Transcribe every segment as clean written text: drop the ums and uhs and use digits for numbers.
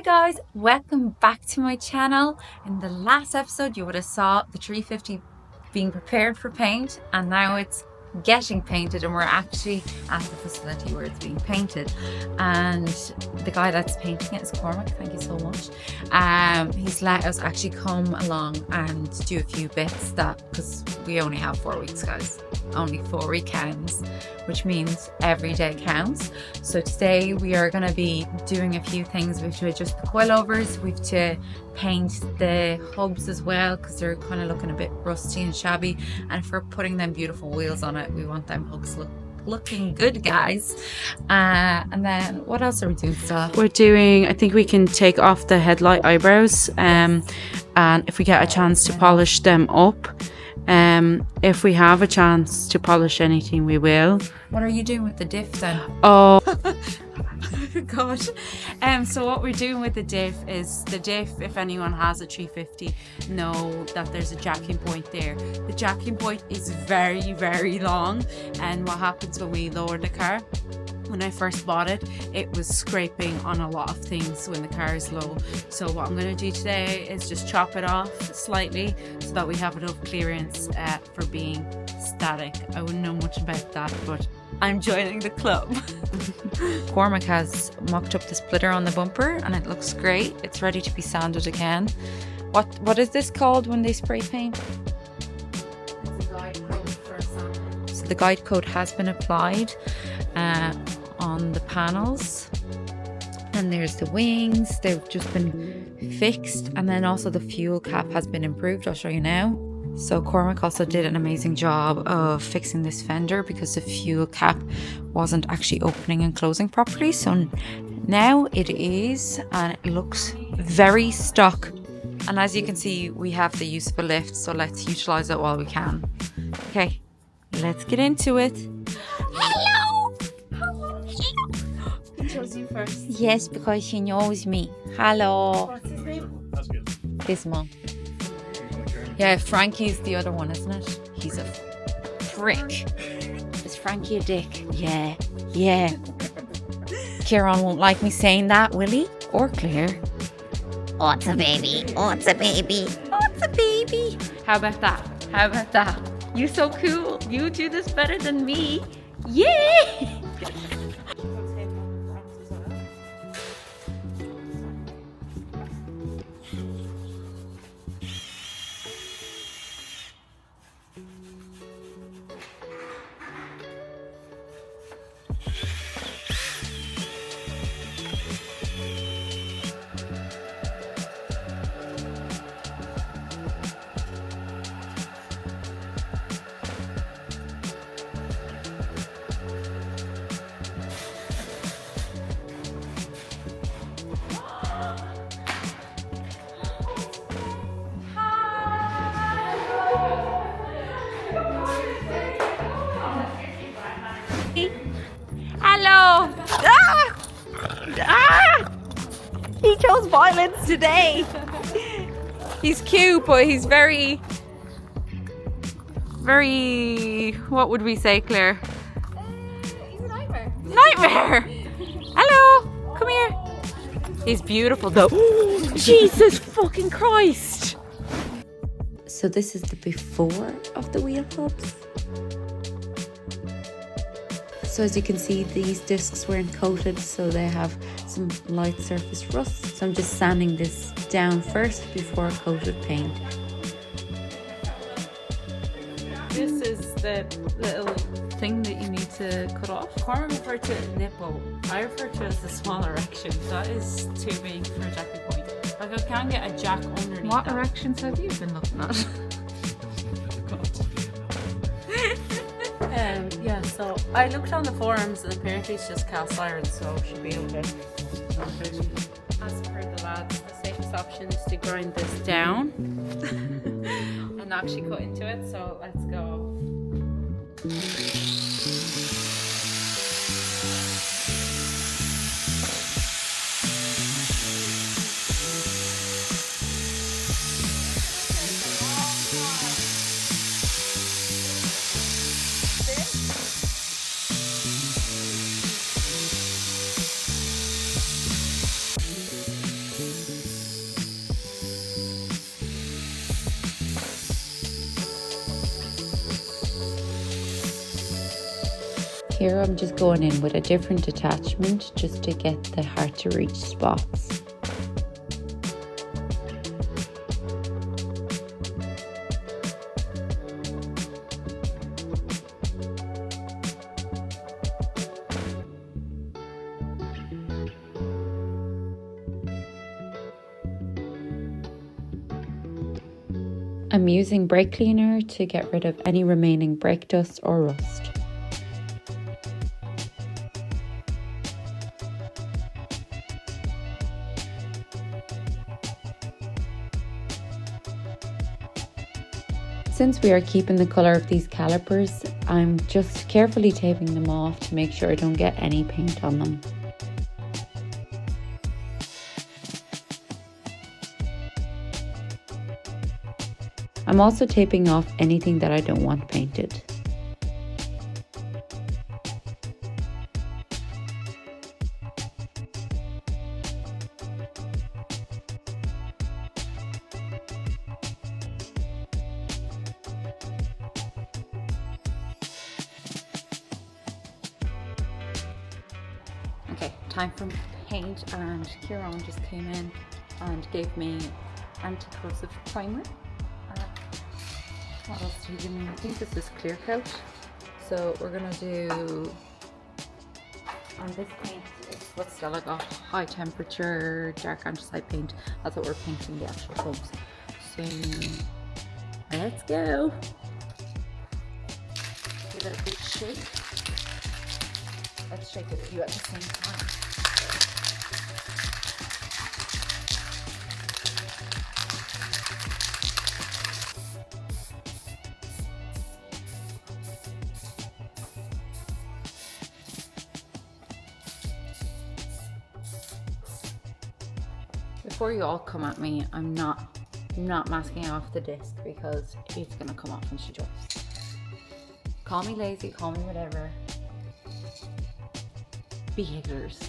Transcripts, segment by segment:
Hi guys, welcome back to my channel. In the last episode you would have saw the 350 being prepared for paint, and now it's getting painted and we're actually at the facility where it's being painted, and the guy that's painting it is Cormac. Thank you so much. He's let us actually come along and do a few bits, that because we only have 4 weeks guys, only 4 weekends, which means every day counts. So today we are going to be doing a few things. We have to adjust the coilovers, we have to paint the hubs as well because they're kind of looking a bit rusty and shabby, and if we're putting them beautiful wheels on it, we want them hooks looking good guys. And then what else are we doing, Stella? We're doing, I think we can take off the headlight eyebrows, and if we get a chance to polish them up. If we have a chance to polish anything, we will. What are you doing with the diff then? Oh God. So what we're doing with the diff is, the diff, if anyone has a 350, know that there's a jacking point there. The jacking point is very, very long, and what happens when we lower the car, when I first bought it, it was scraping on a lot of things when the car is low. So what I'm going to do today is just chop it off slightly so that we have enough clearance for being static. I wouldn't know much about that, but I'm joining the club. Cormac has mocked up the splitter on the bumper and it looks great. It's ready to be sanded again. What is this called when they spray paint? It's a guide code for sanding. So the guide code has been applied on the panels, and there's the wings, they've just been fixed, and then also the fuel cap has been improved. I'll show you now. So Cormac also did an amazing job of fixing this fender because the fuel cap wasn't actually opening and closing properly, so now it is, and it looks very stock. And as you can see, we have the use of a lift, so let's utilize it while we can. Okay, let's get into it. Hello! He chose you first. Yes, because she knows me. Hello. What's his name? That's good. Gizmo. Yeah, Frankie's the other one, isn't it? He's a prick. Is Frankie a dick? Yeah. Kieran won't like me saying that, will he? Or Claire. Oh, it's a baby. Oh, it's a baby. Oh, it's a baby. How about that? You so cool. You do this better than me. Yay! Hello! He chose violence today. He's cute, but he's very, what would we say, Claire? He's a nightmare. Nightmare! Hello! Come here. He's beautiful though. Jesus fucking Christ! So this is the before of the wheel hubs. So as you can see, these discs weren't coated, so they have some light surface rust. So I'm just sanding this down first before I coat with paint. This is the little thing that you need to cut off. Cormac referred to it as nipple. I refer to it as the small erection. That is too big for a jacking point. Like, I can't get a jack underneath. What that. erections have you been looking at? Yeah, so I looked on the forums and apparently it's just cast iron, so it should be okay. As per the lads, the safest option is to grind this down and actually cut into it, so let's go. Here I'm just going in with a different attachment just to get the hard to reach spots. I'm using brake cleaner to get rid of any remaining brake dust or rust. Since we are keeping the colour of these calipers, I'm just carefully taping them off to make sure I don't get any paint on them. I'm also taping off anything that I don't want painted. Okay, time for paint, and Kieran just came in and gave me anti-corrosive primer. What else did he give me? I think this is clear coat. So we're gonna do on this paint, it's what Stella got, high temperature dark anthracite paint. That's what we're painting the actual tubs. So let's go. Give it a good shake. Let's shake it with you at the same time. Before you all come at me, I'm not masking off the disc because it's gonna come off when she drives. Call me lazy, call me whatever. Behaviors.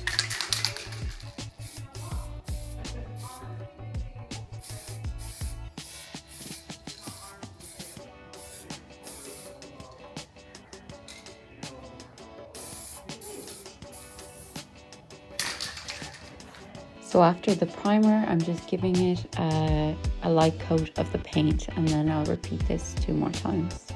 So after the primer, I'm just giving it a light coat of the paint, and then I'll repeat this 2 more times.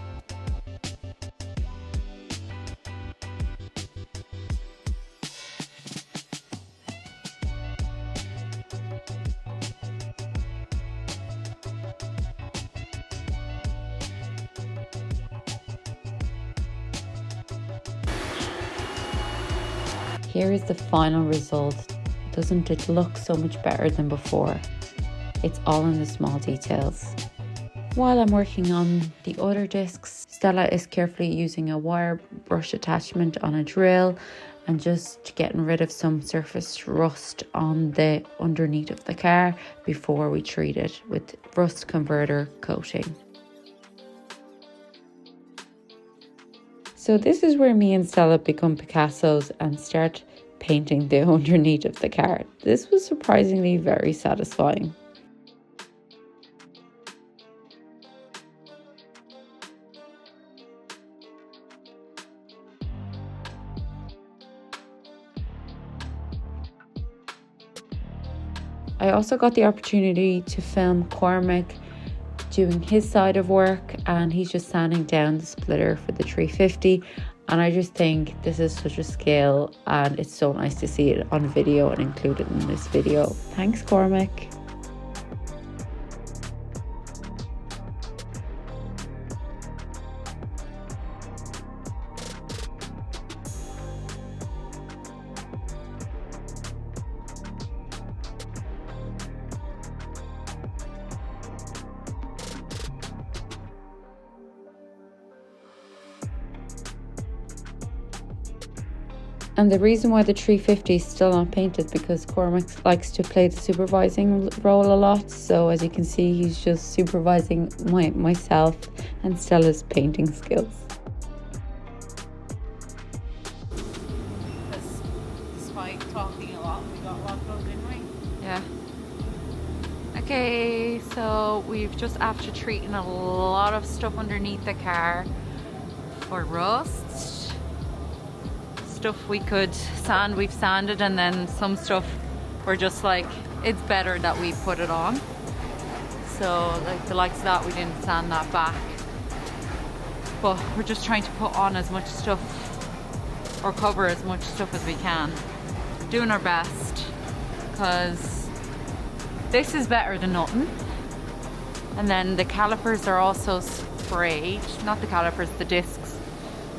Here is the final result. Doesn't it look so much better than before? It's all in the small details. While I'm working on the other discs, Stella is carefully using a wire brush attachment on a drill and just getting rid of some surface rust on the underneath of the car before we treat it with rust converter coating. So this is where me and Stella become Picassos and start painting the underneath of the car. This was surprisingly very satisfying. I also got the opportunity to film Cormac doing his side of work, and he's just sanding down the splitter for the 350, and I just think this is such a skill, and it's so nice to see it on video and include it in this video. Thanks, Cormac. And the reason why the 350 is still not painted because Cormac likes to play the supervising role a lot. So as you can see, he's just supervising myself and Stella's painting skills. Despite talking a lot, we got a lot done, didn't we? Yeah. Okay, so we've just after treating a lot of stuff underneath the car for rust. stuff we could sand, we've sanded, and then some stuff we're just like, it's better that we put it on. So like the likes of that, we didn't sand that back. But we're just trying to put on as much stuff or cover as much stuff as we can. Doing our best, because this is better than nothing. And then the calipers are also sprayed, not the calipers, the discs.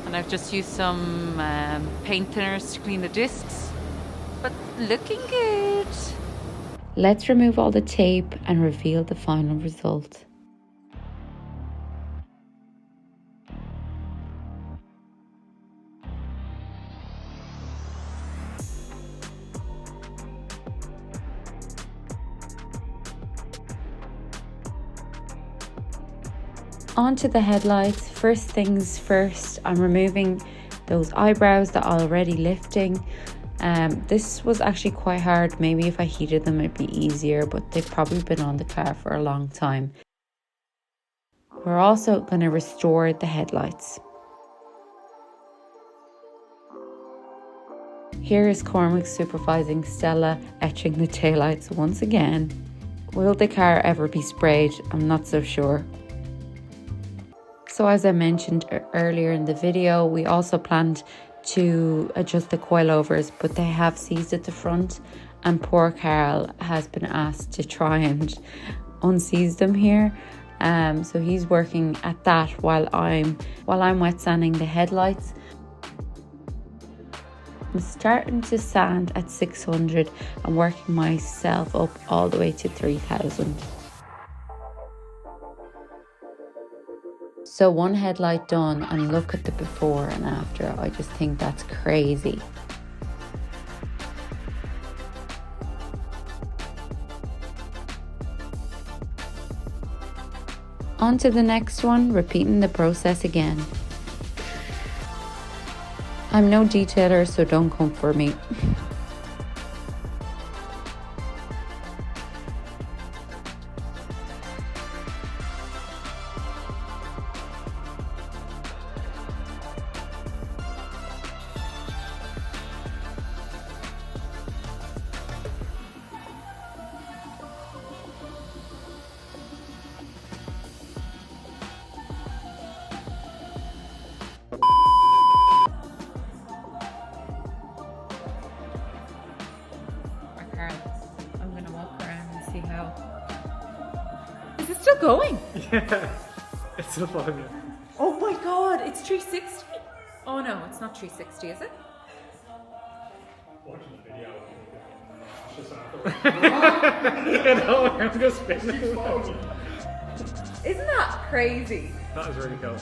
And I've just used some paint thinners to clean the discs. But looking good. Let's remove all the tape and reveal the final result. Onto the headlights. First things first, I'm removing those eyebrows that are already lifting. This was actually quite hard. Maybe if I heated them it'd be easier, but they've probably been on the car for a long time. We're also going to restore the headlights. Here is Cormac supervising Stella etching the taillights once again. Will the car ever be sprayed? I'm not so sure. So as I mentioned earlier in the video, we also planned to adjust the coilovers, but they have seized at the front, and poor Carl has been asked to try and unseize them here. So he's working at that while I'm wet sanding the headlights. I'm starting to sand at 600 and working myself up all the way to 3000. So one headlight done, and look at the before and after. I just think that's crazy. On to the next one, repeating the process again. I'm no detailer, so don't come for me. I'm gonna walk around and see how. Is it still going? Yeah, it's still following you. Oh my god, it's 360. Oh no, it's not 360, is it? Watching the video. It's just after. You know, I'm just spinning. Isn't that crazy? That is really cool.